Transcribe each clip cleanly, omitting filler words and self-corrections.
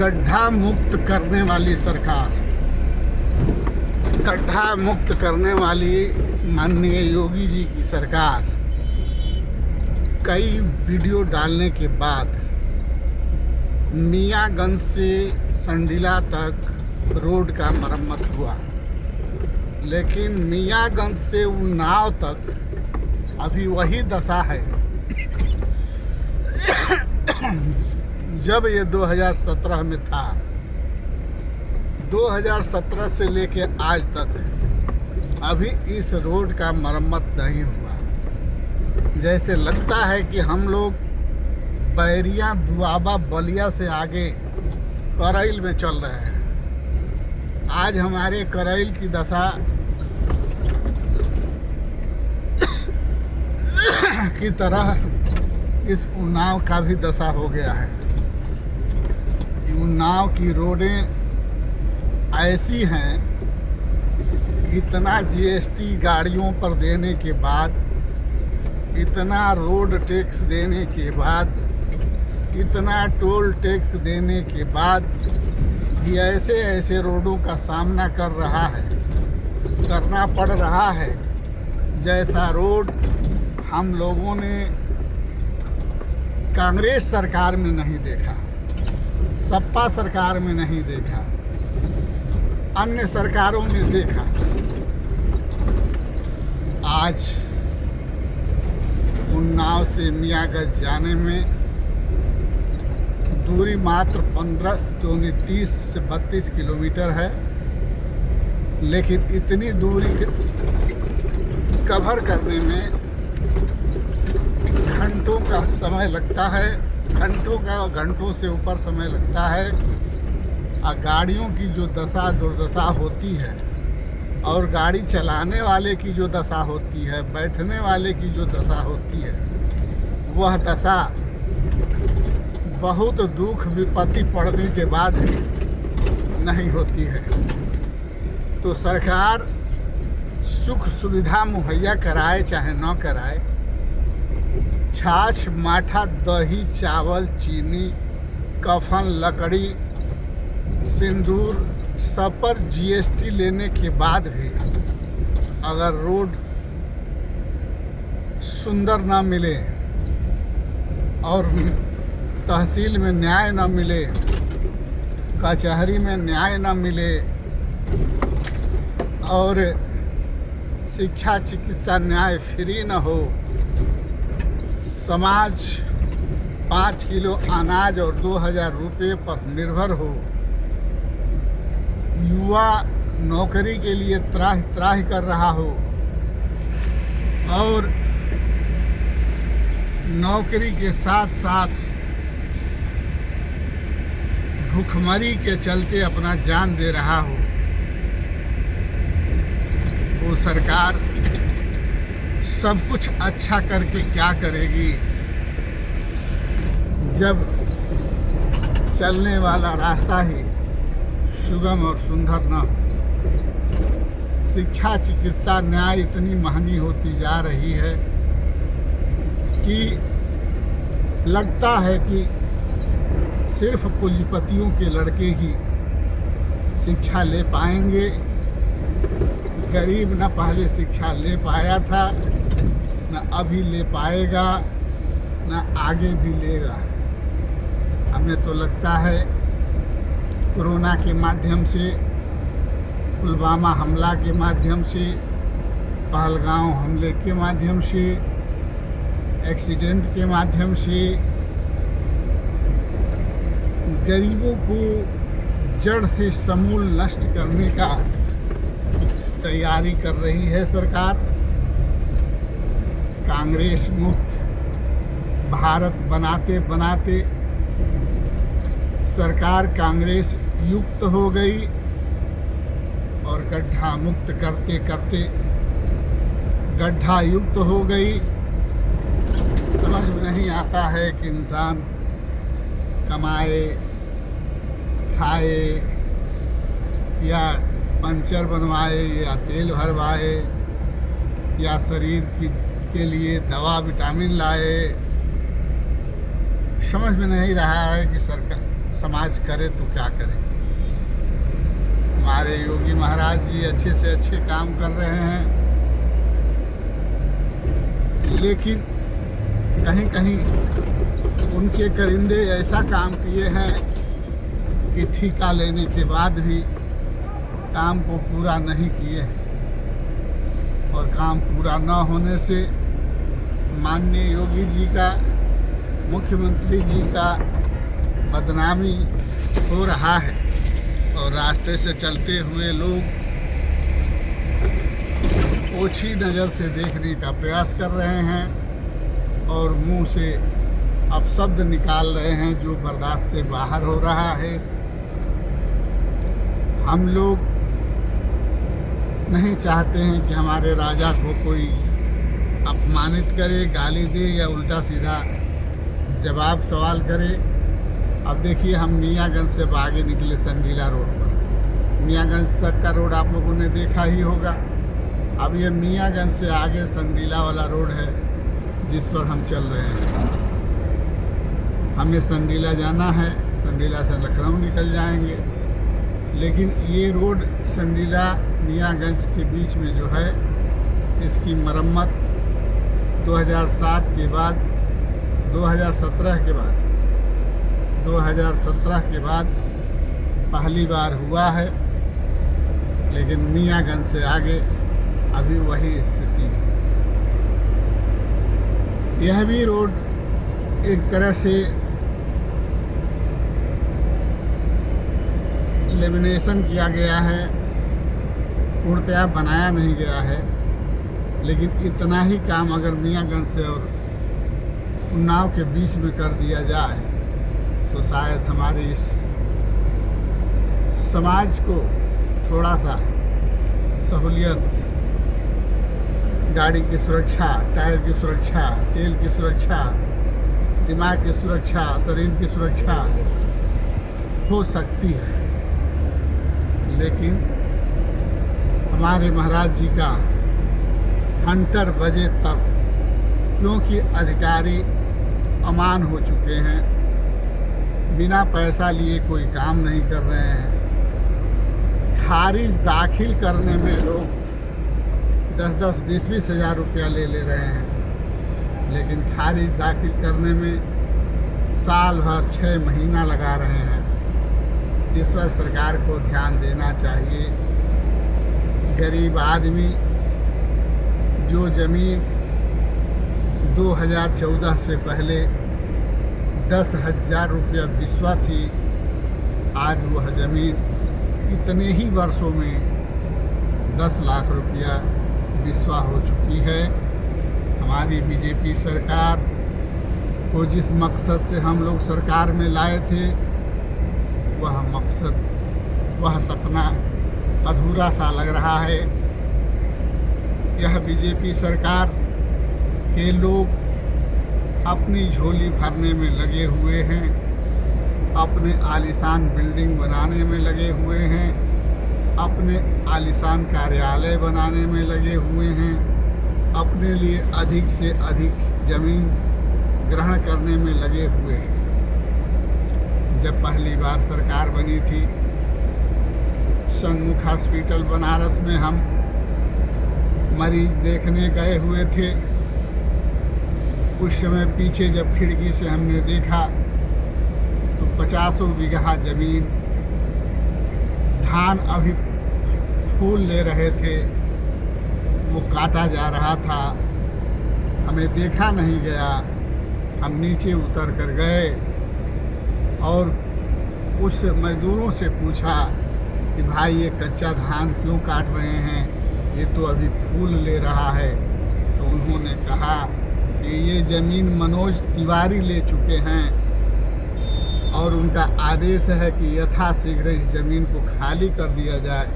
गड्ढा मुक्त करने वाली सरकार, गड्ढा मुक्त करने वाली माननीय योगी जी की सरकार कई वीडियो डालने के बाद मियाँगंज से संडीला तक रोड का मरम्मत हुआ, लेकिन मियाँगंज से उन्नाव तक अभी वही दशा है जब ये 2017 में था। 2017 से लेके आज तक अभी इस रोड का मरम्मत नहीं हुआ। जैसे लगता है कि हम लोग बैरिया दुआबा बलिया से आगे करैल में चल रहे हैं। आज हमारे करैल की दशा की तरह इस उन्नाव का भी दशा हो गया है। उन्नाव की रोडें ऐसी हैं कि इतना जीएसटी गाड़ियों पर देने के बाद, इतना रोड टैक्स देने के बाद, इतना टोल टैक्स देने के बाद भी ऐसे ऐसे रोडों का सामना करना पड़ रहा है जैसा रोड हम लोगों ने कांग्रेस सरकार में नहीं देखा, सपा सरकार में नहीं देखा, अन्य सरकारों में देखा। आज उन्नाव से मियाँगंज जाने में दूरी मात्र 30 से 32 किलोमीटर है, लेकिन इतनी दूरी कवर करने में घंटों का समय लगता है, घंटों से ऊपर समय लगता है। और गाड़ियों की जो दशा दुर्दशा होती है और गाड़ी चलाने वाले की जो दशा होती है, बैठने वाले की जो दशा होती है, वह दशा बहुत दुख विपत्ति पड़ने के बाद नहीं होती है। तो सरकार सुख सुविधा मुहैया कराए चाहे न कराए, छाछ माठा दही चावल चीनी कफन लकड़ी सिंदूर सब पर जीएसटी लेने के बाद भी अगर रोड सुंदर ना मिले और तहसील में न्याय ना मिले, कचहरी में न्याय ना मिले और शिक्षा चिकित्सा न्याय फ्री ना हो, समाज 5 किलो अनाज और 2000 रुपये पर निर्भर हो, युवा नौकरी के लिए त्राह त्राह कर रहा हो और नौकरी के साथ साथ भूखमरी के चलते अपना जान दे रहा हो, वो सरकार सब कुछ अच्छा करके क्या करेगी जब चलने वाला रास्ता ही सुगम और सुंदर न हो। शिक्षा चिकित्सा न्याय इतनी महंगी होती जा रही है कि लगता है कि सिर्फ पूंजीपतियों के लड़के ही शिक्षा ले पाएंगे। गरीब न पहले शिक्षा ले पाया था, न अभी ले पाएगा, न आगे भी लेगा। हमें तो लगता है कोरोना के माध्यम से, पुलवामा हमला के माध्यम से, पहलगांव हमले के माध्यम से, एक्सीडेंट के माध्यम से गरीबों को जड़ से समूल नष्ट करने का तैयारी कर रही है सरकार। कांग्रेस मुक्त भारत बनाते बनाते सरकार कांग्रेस युक्त हो गई और गड्ढा मुक्त करते करते गड्ढा युक्त हो गई। समझ में नहीं आता है कि इंसान कमाए खाए या पंचर बनवाए या तेल भरवाए या शरीर के लिए दवा विटामिन लाए। समझ में नहीं रहा है कि समाज करे तो क्या करे। हमारे योगी महाराज जी अच्छे से अच्छे काम कर रहे हैं, लेकिन कहीं कहीं उनके करिंदे ऐसा काम किए हैं कि ठेका लेने के बाद भी काम को पूरा नहीं किए, और काम पूरा न होने से माननीय योगी जी का, मुख्यमंत्री जी का बदनामी हो रहा है, और रास्ते से चलते हुए लोग ओछी नज़र से देखने का प्रयास कर रहे हैं और मुंह से अपशब्द निकाल रहे हैं जो बर्दाश्त से बाहर हो रहा है। हम लोग नहीं चाहते हैं कि हमारे राजा को कोई अपमानित करे, गाली दे या उल्टा सीधा जवाब सवाल करे। अब देखिए, हम मियाँगंज से आगे निकले संडीला रोड पर। मियाँगंज तक का रोड आप लोगों ने देखा ही होगा। अब ये मियाँगंज से आगे संडीला वाला रोड है जिस पर हम चल रहे हैं। हमें संडीला जाना है, संडीला से लखनऊ निकल जाएंगे, लेकिन ये रोड संडीला मियाँगंज के बीच में जो है, इसकी मरम्मत 2007 के बाद 2017 के बाद पहली बार हुआ है, लेकिन मियाँगंज से आगे अभी वही स्थिति है। यह भी रोड एक तरह से लेमिनेशन किया गया है, पूर्णतया बनाया नहीं गया है, लेकिन इतना ही काम अगर मियाँगंज से और उन्नाव के बीच में कर दिया जाए तो शायद हमारे इस समाज को थोड़ा सा सहूलियत, गाड़ी की सुरक्षा, टायर की सुरक्षा, तेल की सुरक्षा, दिमाग की सुरक्षा, शरीर की सुरक्षा हो सकती है। लेकिन हमारे महाराज जी का हंटर बजे तक, क्योंकि अधिकारी अमान हो चुके हैं, बिना पैसा लिए कोई काम नहीं कर रहे हैं। खारिज दाखिल करने में लोग 10-10, 20-20 हज़ार रुपया ले रहे हैं, लेकिन खारिज दाखिल करने में साल भर 6 महीना लगा रहे हैं। इस पर सरकार को ध्यान देना चाहिए। गरीब आदमी जो ज़मीन 2014 से पहले 10,000 रुपया बिस्वा थी, आज वह ज़मीन इतने ही वर्षों में 10 लाख रुपया बिस्वा हो चुकी है। हमारी बीजेपी सरकार को जिस मकसद से हम लोग सरकार में लाए थे, वह मकसद, वह सपना अधूरा सा लग रहा है। यह बीजेपी सरकार के लोग अपनी झोली भरने में लगे हुए हैं, अपने आलीशान बिल्डिंग बनाने में लगे हुए हैं, अपने आलीशान कार्यालय बनाने में लगे हुए हैं, अपने लिए अधिक से अधिक ज़मीन ग्रहण करने में लगे हुए हैं। जब पहली बार सरकार बनी थी, सन्मुख हॉस्पिटल बनारस में हम मरीज देखने गए हुए थे। उस समय पीछे जब खिड़की से हमने देखा तो 50 बीघा ज़मीन, धान अभी फूल ले रहे थे, वो काटा जा रहा था। हमें देखा नहीं गया। हम नीचे उतर कर गए और उस मज़दूरों से पूछा कि भाई ये कच्चा धान क्यों काट रहे हैं, ये तो अभी फूल ले रहा है। तो उन्होंने कहा कि ये ज़मीन मनोज तिवारी ले चुके हैं और उनका आदेश है कि यथाशीघ्र इस ज़मीन को खाली कर दिया जाए,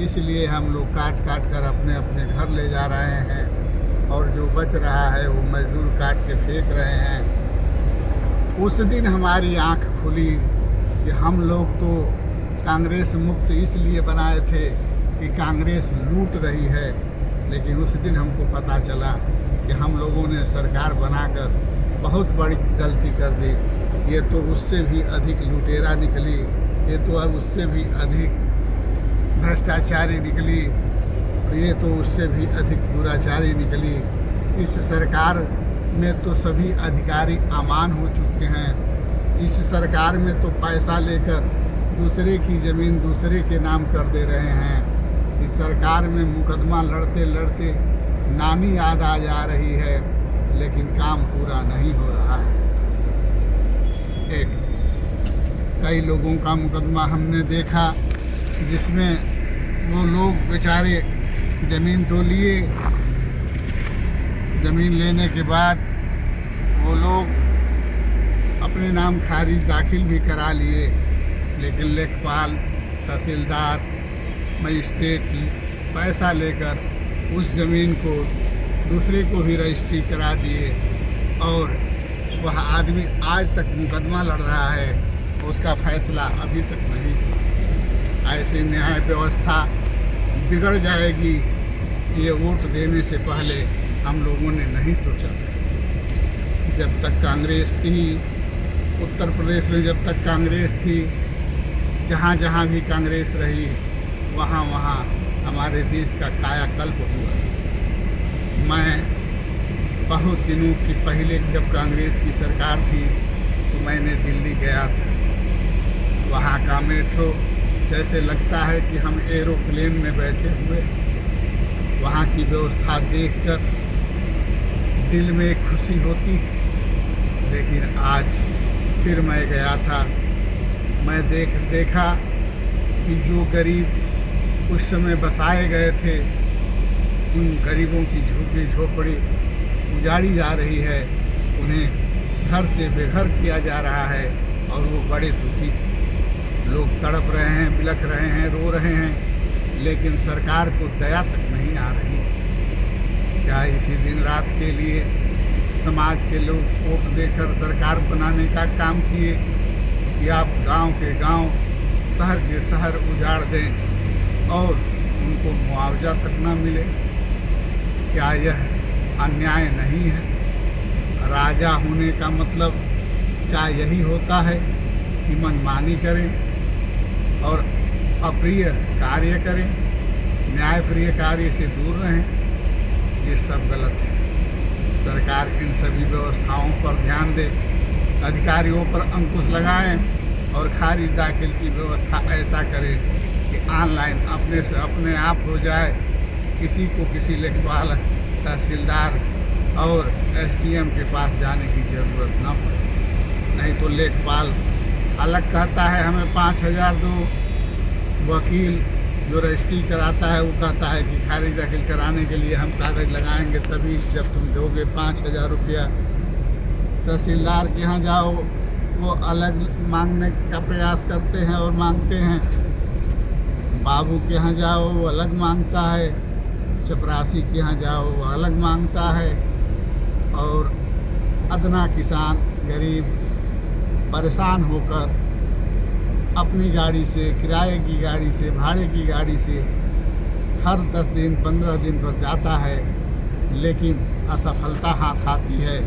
इसलिए हम लोग काट काट कर अपने अपने घर ले जा रहे हैं और जो बच रहा है वो मज़दूर काट के फेंक रहे हैं। उस दिन हमारी आंख खुली कि हम लोग तो कांग्रेस मुक्त इसलिए बनाए थे कि कांग्रेस लूट रही है, लेकिन उस दिन हमको पता चला कि हम लोगों ने सरकार बनाकर बहुत बड़ी गलती कर दी। ये तो उससे भी अधिक लुटेरा निकली, ये तो अब उससे भी अधिक भ्रष्टाचारी निकली, ये तो उससे भी अधिक दुराचारी निकली। इस सरकार में तो सभी अधिकारी अमान हो चुके हैं। इस सरकार में तो पैसा लेकर दूसरे की ज़मीन दूसरे के नाम कर दे रहे हैं। इस सरकार में मुकदमा लड़ते लड़ते नानी याद आ जा रही है, लेकिन काम पूरा नहीं हो रहा है। कई लोगों का मुकदमा हमने देखा जिसमें वो लोग बेचारे ज़मीन तो लिए, ज़मीन लेने के बाद वो लोग अपने नाम खारिज दाखिल भी करा लिए, लेकिन लेखपाल, तहसीलदार, मजिस्ट्रेट पैसा लेकर उस ज़मीन को दूसरे को भी रजिस्ट्री करा दिए और वह आदमी आज तक मुकदमा लड़ रहा है, उसका फैसला अभी तक नहीं हुआ। ऐसे न्याय व्यवस्था बिगड़ जाएगी, ये वोट देने से पहले हम लोगों ने नहीं सोचा था। जब तक कांग्रेस थी, उत्तर प्रदेश में जब तक कांग्रेस थी, जहाँ जहाँ भी कांग्रेस रही, वहाँ वहाँ हमारे देश का कायाकल्प हुआ। मैं बहुत दिनों की पहले जब कांग्रेस की सरकार थी तो मैंने दिल्ली गया था। वहाँ का मेट्रो जैसे लगता है कि हम एरोप्लेन में बैठे हुए। वहाँ की व्यवस्था देखकर दिल में एक खुशी होती। लेकिन आज फिर मैं गया था, मैं देखा कि जो गरीब उस समय बसाए गए थे, उन गरीबों की झुग्गी झोपड़ी उजाड़ी जा रही है, उन्हें घर से बेघर किया जा रहा है और वो बड़े दुखी लोग तड़प रहे हैं, बिलख रहे हैं, रो रहे हैं, लेकिन सरकार को दया तक नहीं आ रही। क्या इसी दिन रात के लिए समाज के लोग वोट देकर सरकार बनाने का काम किए कि आप गांव के गांव, शहर के शहर उजाड़ दें और उनको मुआवजा तक न मिले? क्या यह अन्याय नहीं है? राजा होने का मतलब क्या यही होता है कि मनमानी करें और अप्रिय कार्य करें, न्यायप्रिय कार्य से दूर रहें? ये सब गलत है। सरकार इन सभी व्यवस्थाओं पर ध्यान दे, अधिकारियों पर अंकुश लगाएं और खारिज दाखिल की व्यवस्था ऐसा करे कि ऑनलाइन अपने से अपने आप हो जाए, किसी को किसी लेखपाल, तहसीलदार और एसडीएम के पास जाने की ज़रूरत न पड़े। नहीं तो लेखपाल अलग कहता है हमें 5,000 दो, वकील जो रजिस्ट्री कराता है वो कहता है कि खारिज दाखिल कराने के लिए हम कागज़ लगाएंगे तभी जब तुम दोगे 5,000 रुपया। तहसीलदार के यहाँ जाओ, वो अलग मांगने का प्रयास करते हैं और मांगते हैं। बाबू के यहाँ जाओ, वो अलग मांगता है। चपरासी के यहाँ जाओ, वो अलग मांगता है। और अदना किसान, गरीब परेशान होकर अपनी गाड़ी से, किराए की गाड़ी से, भाड़े की गाड़ी से हर 10 दिन 15 दिन पर जाता है, लेकिन असफलता हाथ आती है।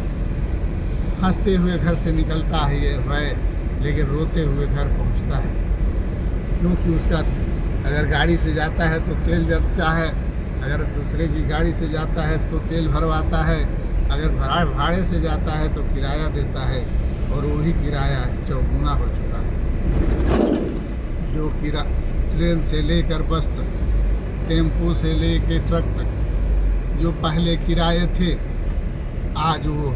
हंसते हुए घर से निकलता है लेकिन रोते हुए घर पहुंचता है, क्योंकि उसका अगर गाड़ी से जाता है तो तेल जलता है, अगर दूसरे की गाड़ी से जाता है तो तेल भरवाता है, अगर भाड़े से जाता है तो किराया देता है, और वही किराया चौगुना हो चुका है। जो ट्रेन से लेकर बस तक, टेम्पो से लेकर ट्रक तक जो पहले किराए थे, आज वो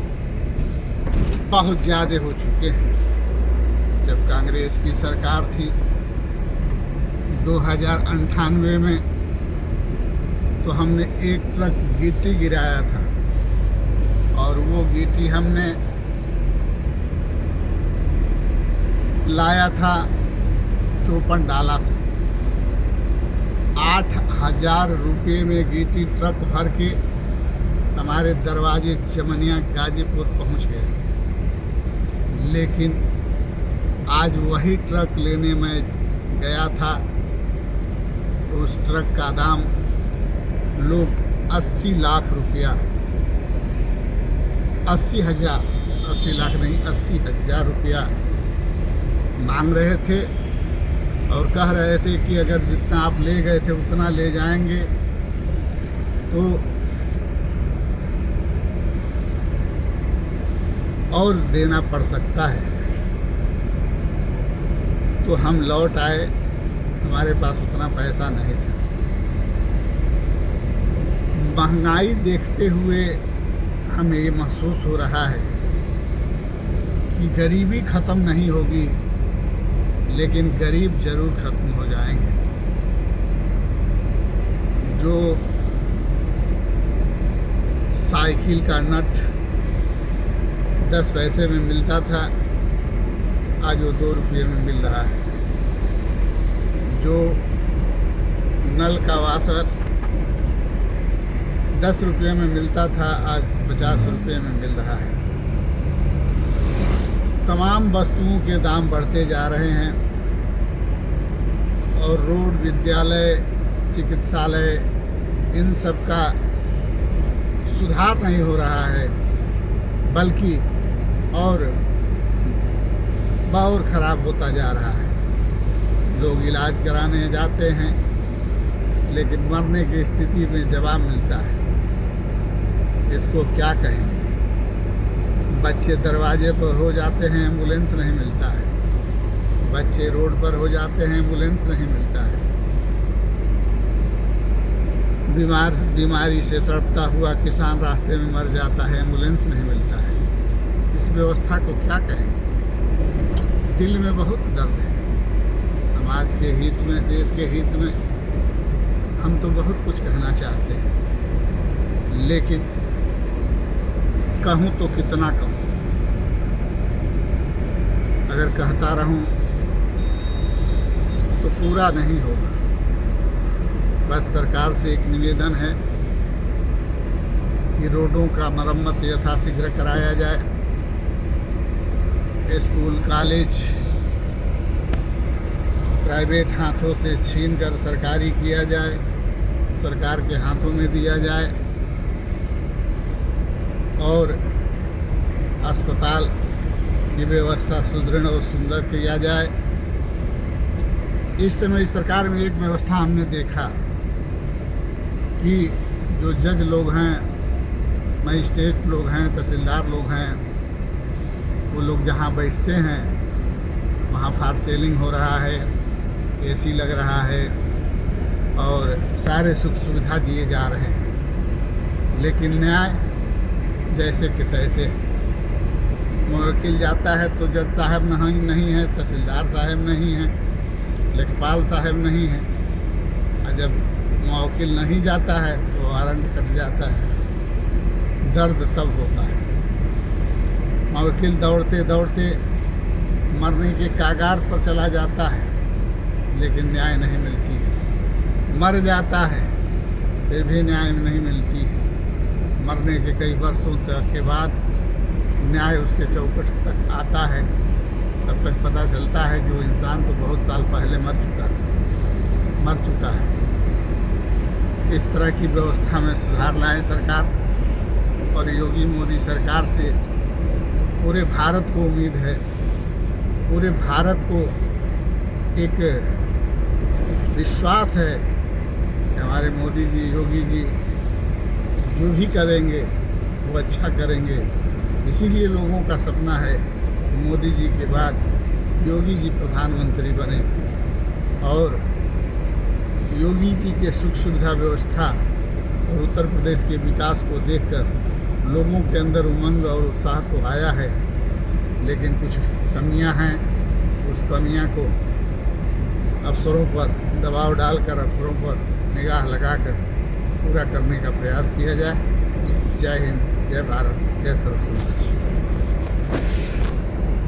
बहुत ज़्यादा हो चुके हैं। जब कांग्रेस की सरकार थी 2098 में, तो हमने एक ट्रक गिट्टी गिराया था, और वो गिट्टी हमने लाया था चौपन डाला से। 8,000 रुपये में गिट्टी ट्रक भर के हमारे दरवाजे चमनिया गाजीपुर पहुंच गए। लेकिन आज वही ट्रक लेने मैं गया था, उस ट्रक का दाम लोग 80 लाख रुपया, 80,000 80 लाख नहीं 80,000 रुपया मांग रहे थे और कह रहे थे कि अगर जितना आप ले गए थे उतना ले जाएंगे तो और देना पड़ सकता है। तो हम लौट आए, हमारे पास उतना पैसा नहीं था। महंगाई देखते हुए हमें ये महसूस हो रहा है कि गरीबी ख़त्म नहीं होगी, लेकिन गरीब ज़रूर ख़त्म हो जाएंगे। जो साइकिल का नट 10 पैसे में मिलता था, आज वो 2 रुपये में मिल रहा है। जो नल का वासर 10 रुपये में मिलता था, आज 50 रुपये में मिल रहा है। तमाम वस्तुओं के दाम बढ़ते जा रहे हैं और रोड, विद्यालय, चिकित्सालय, इन सब का सुधार नहीं हो रहा है, बल्कि और ख़राब होता जा रहा है। लोग इलाज कराने जाते हैं, लेकिन मरने की स्थिति में जवाब मिलता है। इसको क्या कहें? बच्चे दरवाजे पर हो जाते हैं, एम्बुलेंस नहीं मिलता है। बच्चे रोड पर हो जाते हैं, एम्बुलेंस नहीं मिलता है। बीमारी से तड़पता हुआ किसान रास्ते में मर जाता है, एम्बुलेंस नहीं मिलता है। इस व्यवस्था को क्या कहें? दिल में बहुत दर्द है। समाज के हित में, देश के हित में हम तो बहुत कुछ कहना चाहते हैं, लेकिन कहूँ तो कितना कहूँ? अगर कहता रहूँ तो पूरा नहीं होगा। बस सरकार से एक निवेदन है कि रोडों का मरम्मत यथाशीघ्र कराया जाए। स्कूल, कॉलेज प्राइवेट हाथों से छीनकर सरकारी किया जाए, सरकार के हाथों में दिया जाए और अस्पताल की व्यवस्था सुदृढ़ और सुंदर किया जाए। इस समय इस सरकार में एक व्यवस्था हमने देखा कि जो जज लोग हैं, मजिस्ट्रेट लोग हैं, तहसीलदार लोग हैं, वो लोग जहाँ बैठते हैं वहाँ फार सेलिंग हो रहा है, एसी लग रहा है और सारे सुख सुविधा दिए जा रहे हैं, लेकिन न्याय जैसे कि तैसे। मुवक्किल जाता है तो जज साहब नहीं है, तहसीलदार साहब नहीं है, लेखपाल साहब नहीं है, और जब मुवक्किल नहीं जाता है तो वारंट कट जाता है। दर्द तब होता है। मुवक्किल दौड़ते दौड़ते मरने के कागार पर चला जाता है, लेकिन न्याय नहीं मिलती। मर जाता है फिर भी न्याय नहीं मिलती। मरने के कई वर्षों तक के बाद न्याय उसके चौखट तक आता है, तब तक पता चलता है कि वो इंसान तो बहुत साल पहले मर चुका है। इस तरह की व्यवस्था में सुधार लाए सरकार, और योगी मोदी सरकार से पूरे भारत को उम्मीद है। पूरे भारत को एक विश्वास है कि हमारे मोदी जी, योगी जी जो भी करेंगे वो अच्छा करेंगे। इसीलिए लोगों का सपना है कि मोदी जी के बाद योगी जी प्रधानमंत्री बने और योगी जी के सुख सुविधा व्यवस्था और उत्तर प्रदेश के विकास को देखकर लोगों के अंदर उमंग और उत्साह तो आया है, लेकिन कुछ कमियां हैं। उस कमियां को अफसरों पर दबाव डालकर, अफसरों पर निगाह लगाकर पूरा करने का प्रयास किया जाए। जय हिंद, जय भारत, जय सरस्वती।